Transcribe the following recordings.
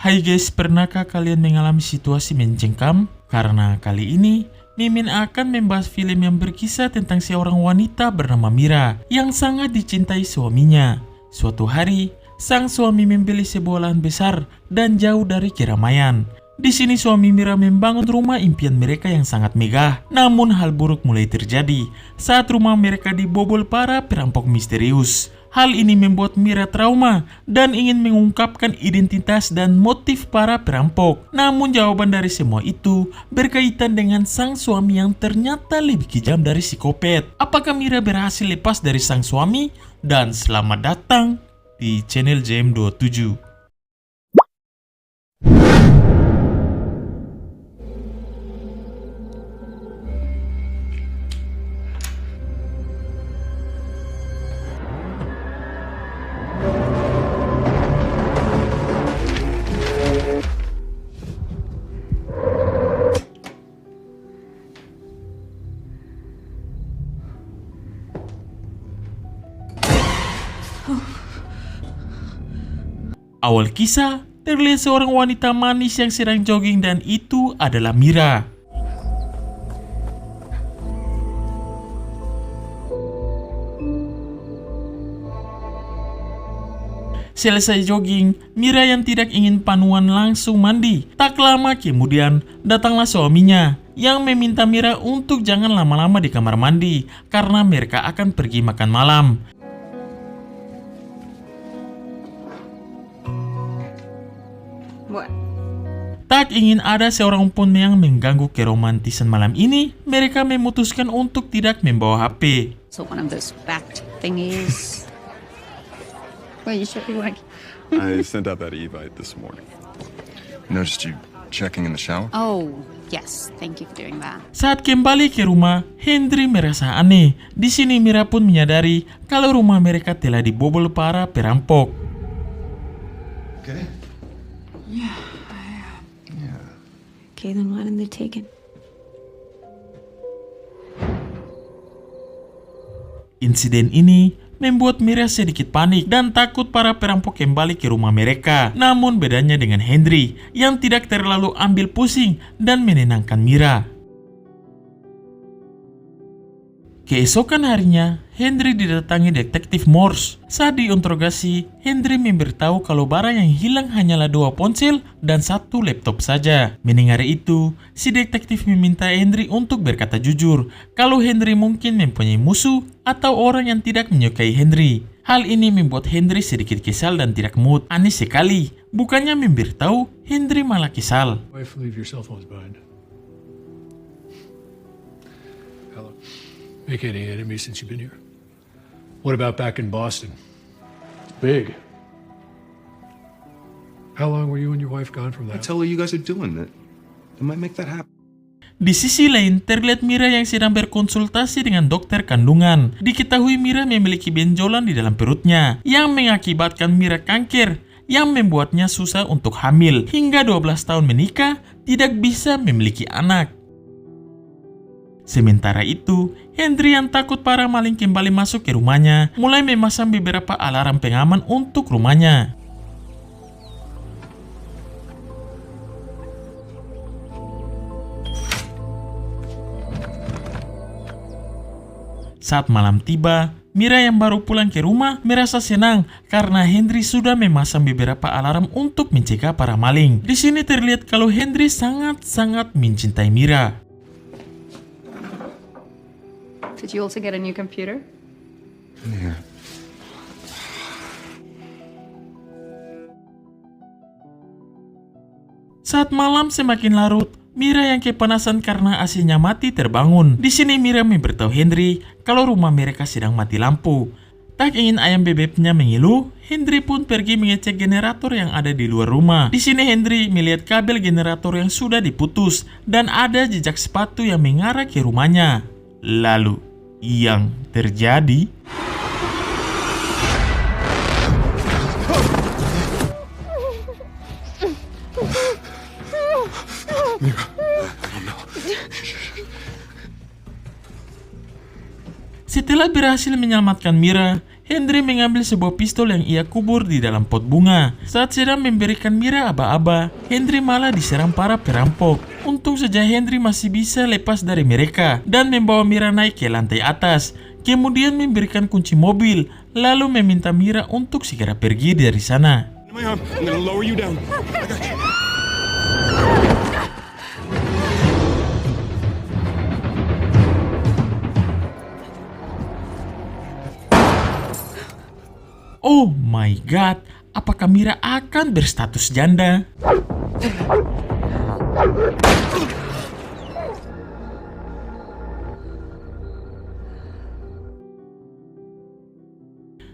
Hai guys, pernahkah kalian mengalami situasi mencengkam? Karena kali ini, Mimin akan membahas film yang berkisah tentang seorang wanita bernama Mira yang sangat dicintai suaminya. Suatu hari, sang suami membeli sebuah lahan besar dan jauh dari keramaian. Di sini suami Mira membangun rumah impian mereka yang sangat megah. Namun hal buruk mulai terjadi saat rumah mereka dibobol para perampok misterius. Hal ini membuat Mira trauma dan ingin mengungkapkan identitas dan motif para perampok. Namun jawaban dari semua itu berkaitan dengan sang suami yang ternyata lebih kejam dari psikopat. Apakah Mira berhasil lepas dari sang suami? Dan selamat datang di channel JM27. Awal kisah, terlihat seorang wanita manis yang sedang jogging dan itu adalah Mira. Selesai jogging, Mira yang tidak ingin panuan langsung mandi. Tak lama kemudian, datanglah suaminya yang meminta Mira untuk jangan lama-lama di kamar mandi karena mereka akan pergi makan malam. Tak ingin ada seorang pun yang mengganggu keromantisan malam ini, mereka memutuskan untuk tidak membawa HP. So one of those fact thingies. Well, you should be like. I sent out that Evite this morning. Noticed you checking in the shower? Oh, yes. Thank you for doing that. Saat kembali ke rumah, Hendry merasa aneh. Di sini Mira pun menyadari kalau rumah mereka telah dibobol para perampok. Okay. Okay, then why didn't they take it? Insiden ini membuat Mira sedikit panik dan takut para perampok kembali ke rumah mereka. Namun bedanya dengan Hendry yang tidak terlalu ambil pusing dan menenangkan Mira. Keesokan harinya, Hendry didatangi detektif Morse. Saat diinterogasi, Hendry memberitahu kalau barang yang hilang hanyalah 2 ponsel dan 1 laptop saja. Mendengar itu, si detektif meminta Hendry untuk berkata jujur kalau Hendry mungkin mempunyai musuh atau orang yang tidak menyukai Hendry. Hal ini membuat Hendry sedikit kesal dan tidak mood. Aneh sekali, bukannya memberitahu, Hendry malah kesal. Wife, leave your cell phones behind. Hello. Make any enemies since you've been here? What about back in Boston? It's big. How long were you and your wife gone from I that? tell her you guys are doing it. It might make that happen. Di sisi lain, terlihat Mira yang sedang berkonsultasi dengan dokter kandungan. Diketahui Mira memiliki benjolan di dalam perutnya yang mengakibatkan Mira kanker yang membuatnya susah untuk hamil. Hingga 12 tahun menikah, tidak bisa memiliki anak. Sementara itu, Hendry yang takut para maling kembali masuk ke rumahnya, mulai memasang beberapa alarm pengaman untuk rumahnya. Saat malam tiba, Mira yang baru pulang ke rumah merasa senang karena Hendry sudah memasang beberapa alarm untuk mencegah para maling. Di sini terlihat kalau Hendry sangat-sangat mencintai Mira. Did you also get a new computer? Yeah. Saat malam semakin larut, Mira yang kepanasan karena AC-nya mati terbangun. Di sini Mira memberitahu Hendry kalau rumah mereka sedang mati lampu. Tak ingin ayam bebeknya mengeluh, Hendry pun pergi mengecek generator yang ada di luar rumah. Di sini Hendry melihat kabel generator yang sudah diputus dan ada jejak sepatu yang mengarah ke rumahnya. Lalu, yang terjadi... Setelah berhasil menyelamatkan Mira, Henry mengambil sebuah pistol yang ia kubur di dalam pot bunga. Saat sedang memberikan Mira aba-aba, Henry malah diserang para perampok. Untung saja Henry masih bisa lepas dari mereka dan membawa Mira naik ke lantai atas. Kemudian memberikan kunci mobil, lalu meminta Mira untuk segera pergi dari sana. My arm. I'm gonna lower you down. I got you. Oh my god, apakah Mira akan berstatus janda?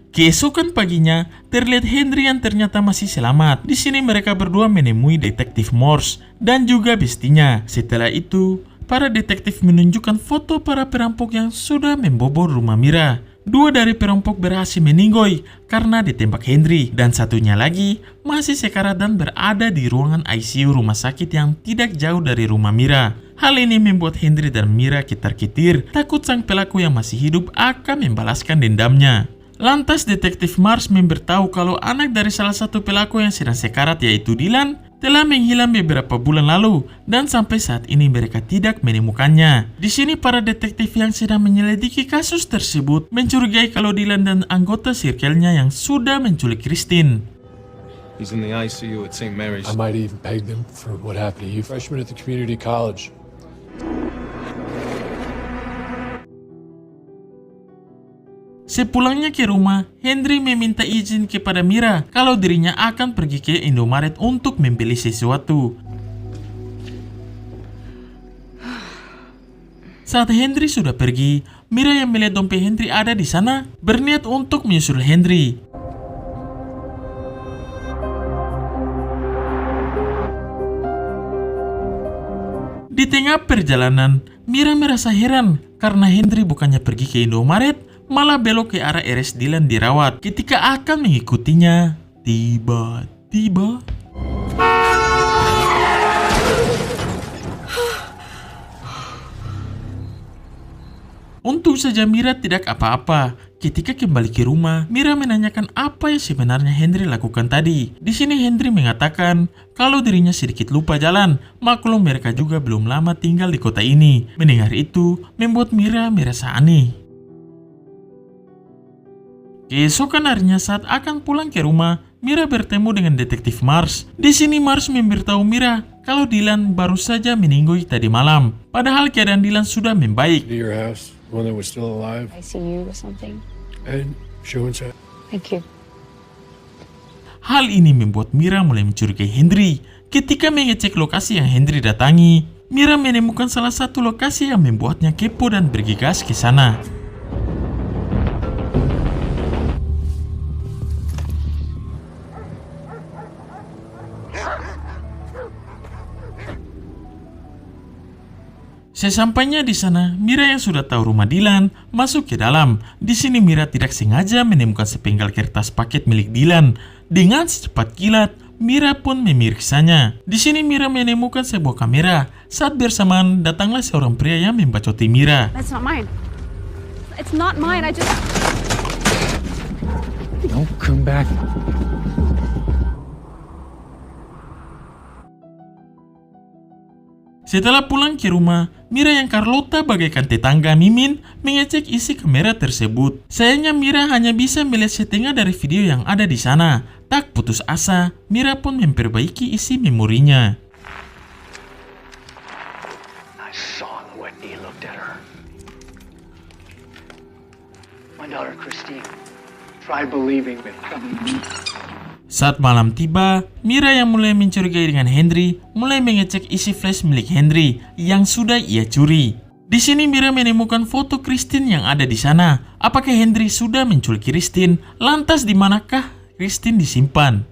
Keesokan paginya, terlihat Henry yang ternyata masih selamat. Di sini mereka berdua menemui detektif Morse dan juga bestinya. Setelah itu, para detektif menunjukkan foto para perampok yang sudah membobol rumah Mira. 2 dari perampok berhasil meninggoy karena ditembak Henry, dan satunya lagi masih sekarat dan berada di ruangan ICU rumah sakit yang tidak jauh dari rumah Mira. Hal ini membuat Henry dan Mira ketar-ketir, takut sang pelaku yang masih hidup akan membalaskan dendamnya. Lantas detektif Mars memberitahu kalau anak dari salah satu pelaku yang sedang sekarat, yaitu Dylan, telah menghilang beberapa bulan lalu dan sampai saat ini mereka tidak menemukannya. Di sini para detektif yang sedang menyelidiki kasus tersebut mencurigai kalau Dylan dan anggota circle-nya yang sudah menculik Christine. He's in the ICU at St. Mary's. I might even peg them for what happened to you freshman at the community college. Sepulangnya ke rumah, Henry meminta izin kepada Mira kalau dirinya akan pergi ke Indomaret untuk membeli sesuatu. Saat Henry sudah pergi, Mira yang melihat dompet Henry ada di sana berniat untuk menyusul Henry. Di tengah perjalanan, Mira merasa heran karena Henry bukannya pergi ke Indomaret, malah belok ke arah RS Dylan dirawat. Ketika akan mengikutinya, tiba-tiba untung saja Mira tidak apa-apa. Ketika kembali ke rumah, Mira menanyakan apa yang sebenarnya Henry lakukan tadi. Di sini Henry mengatakan kalau dirinya sedikit lupa jalan. Maklum mereka juga belum lama tinggal di kota ini. Mendengar itu membuat Mira merasa aneh. Keesokan harinya saat akan pulang ke rumah, Mira bertemu dengan detektif Mars. Di sini Mars memberitahu Mira kalau Dylan baru saja meninggoy tadi malam. Padahal keadaan Dylan sudah membaik. To your house, one that was still alive, I see you or something. and show inside. Thank you. Hal ini membuat Mira mulai mencurigai Henry. Ketika mengecek lokasi yang Henry datangi, Mira menemukan salah satu lokasi yang membuatnya kepo dan bergegas ke sana. Sesampainya di sana, Mira yang sudah tahu rumah Dylan masuk ke dalam. Di sini Mira tidak sengaja menemukan sepenggal kertas paket milik Dylan. Dengan secepat kilat, Mira pun memeriksanya. Di sini Mira menemukan sebuah kamera. Saat bersamaan, datanglah seorang pria yang membacoti Mira. That's not mine. It's not mine. I just... Don't come back. Setelah pulang ke rumah, Mira yang Carlota bagaikan tetangga Mimin mengecek isi kamera tersebut. Sayangnya Mira hanya bisa melihat setengah dari video yang ada di sana. Tak putus asa, Mira pun memperbaiki isi memorinya. I saw the way he looked at her. My daughter Christine. Try believing me. Saat malam tiba, Mira yang mulai mencurigai dengan Henry mulai mengecek isi flash milik Henry yang sudah ia curi. Di sini Mira menemukan foto Christine yang ada di sana. Apakah Henry sudah menculik Christine? Lantas di manakah Christine disimpan?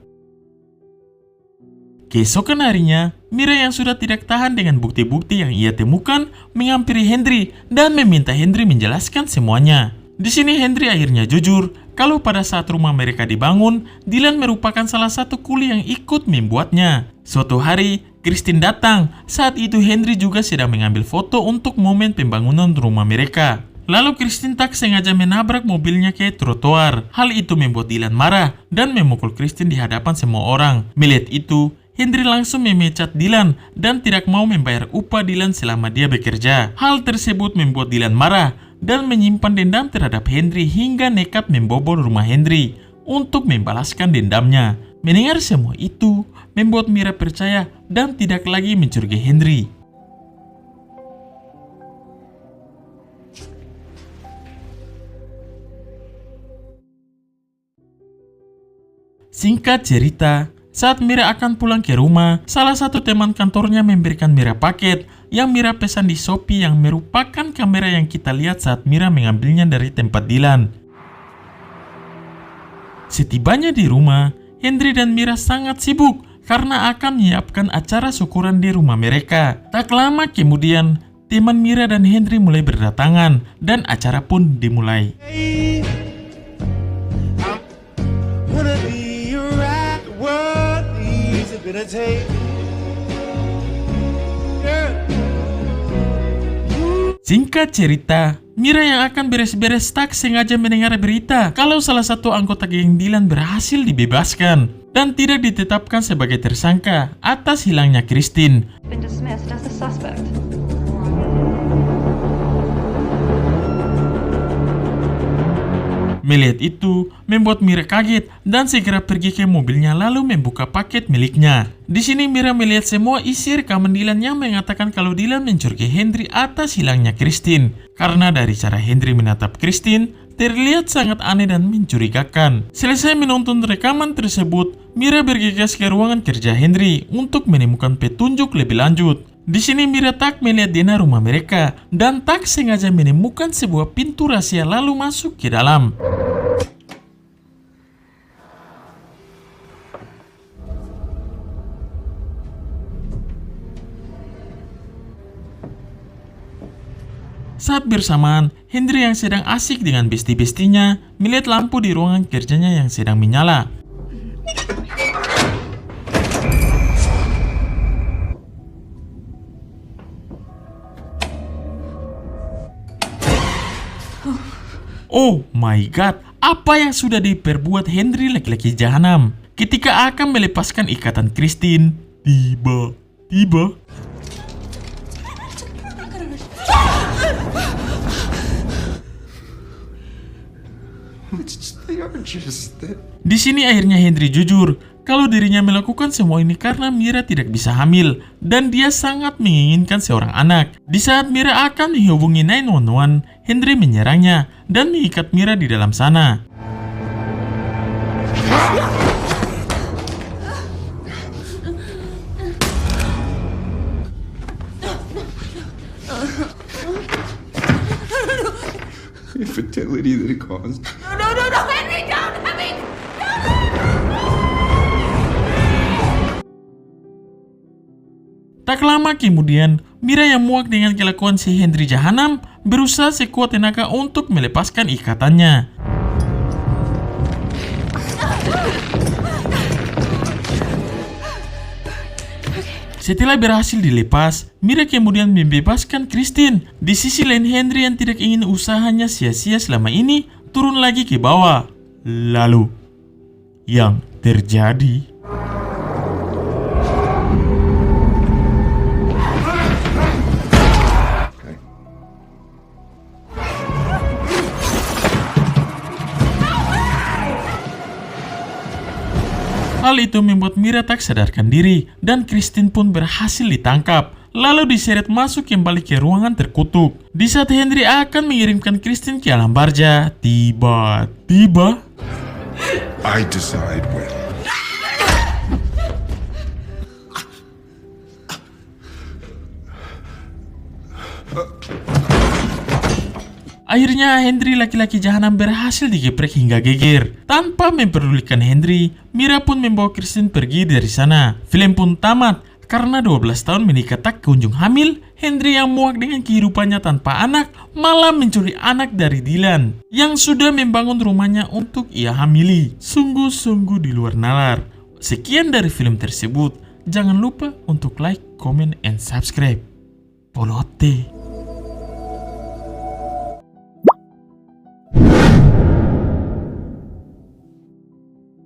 Keesokan harinya, Mira yang sudah tidak tahan dengan bukti-bukti yang ia temukan menghampiri Henry dan meminta Henry menjelaskan semuanya. Di sini Henry akhirnya jujur kalau pada saat rumah mereka dibangun, Dylan merupakan salah satu kuli yang ikut membuatnya. Suatu hari, Christine datang. Saat itu Henry juga sedang mengambil foto untuk momen pembangunan rumah mereka. Lalu Christine tak sengaja menabrak mobilnya ke trotoar. Hal itu membuat Dylan marah dan memukul Christine di hadapan semua orang. Melihat itu, Henry langsung memecat Dylan dan tidak mau membayar upah Dylan selama dia bekerja. Hal tersebut membuat Dylan marah dan menyimpan dendam terhadap Henry hingga nekat membobol rumah Henry untuk membalaskan dendamnya. Mendengar semua itu, membuat Mira percaya dan tidak lagi mencurigai Henry. Singkat cerita, saat Mira akan pulang ke rumah, salah satu teman kantornya memberikan Mira paket yang Mira pesan di Shopee yang merupakan kamera yang kita lihat saat Mira mengambilnya dari tempat Dylan. Setibanya di rumah, Henry dan Mira sangat sibuk karena akan menyiapkan acara syukuran di rumah mereka. Tak lama kemudian, teman Mira dan Henry mulai berdatangan dan acara pun dimulai. Singkat cerita, Mira yang akan beres-beres tak sengaja mendengar berita kalau salah satu anggota geng Dylan berhasil dibebaskan dan tidak ditetapkan sebagai tersangka atas hilangnya Christine. Been dismissed as a suspect. Melihat itu, membuat Mira kaget dan segera pergi ke mobilnya lalu membuka paket miliknya. Di sini Mira melihat semua isi rekaman Dylan yang mengatakan kalau Dylan mencurigai Henry atas hilangnya Christine. Karena dari cara Henry menatap Christine, terlihat sangat aneh dan mencurigakan. Selesai menonton rekaman tersebut, Mira bergegas ke ruangan kerja Henry untuk menemukan petunjuk lebih lanjut. Di sini Mira tak melihat denah rumah mereka dan tak sengaja menemukan sebuah pintu rahasia lalu masuk ke dalam. Saat bersamaan, Henry yang sedang asik dengan besti-bestinya melihat lampu di ruangan kerjanya yang sedang menyala. Oh my god, apa yang sudah diperbuat Henry laki-laki jahanam? Ketika akan melepaskan ikatan Christine, tiba-tiba di sini akhirnya Henry jujur kalau dirinya melakukan semua ini karena Mira tidak bisa hamil dan dia sangat menginginkan seorang anak. Di saat Mira akan menghubungi 911, Henry menyerangnya dan mengikat Mira di dalam sana. Infertility that it caused. Henry, don't! Henry! Tak lama kemudian, Mira yang muak dengan kelakuan si Henry jahanam berusaha sekuat tenaga untuk melepaskan ikatannya. Setelah berhasil dilepas, Mira kemudian membebaskan Christine. Di sisi lain, Henry yang tidak ingin usahanya sia-sia selama ini turun lagi ke bawah. Lalu, yang terjadi... Hal itu membuat Mira tak sadarkan diri dan Christine pun berhasil ditangkap. Lalu diseret masuk kembali ke ruangan terkutuk. Di saat Henry akan mengirimkan Christine ke alam barja, tiba-tiba I decide when. akhirnya Henry laki-laki jahanam berhasil digeprek hingga geger. Tanpa memperdulikan Henry, Mira pun membawa Christine pergi dari sana. Film pun tamat. Karena 12 tahun menikah tak kunjung hamil, Henry yang muak dengan kehidupannya tanpa anak malah mencuri anak dari Dylan yang sudah membangun rumahnya untuk ia hamili. Sungguh-sungguh di luar nalar. Sekian dari film tersebut. Jangan lupa untuk like, comment, and subscribe. Polote.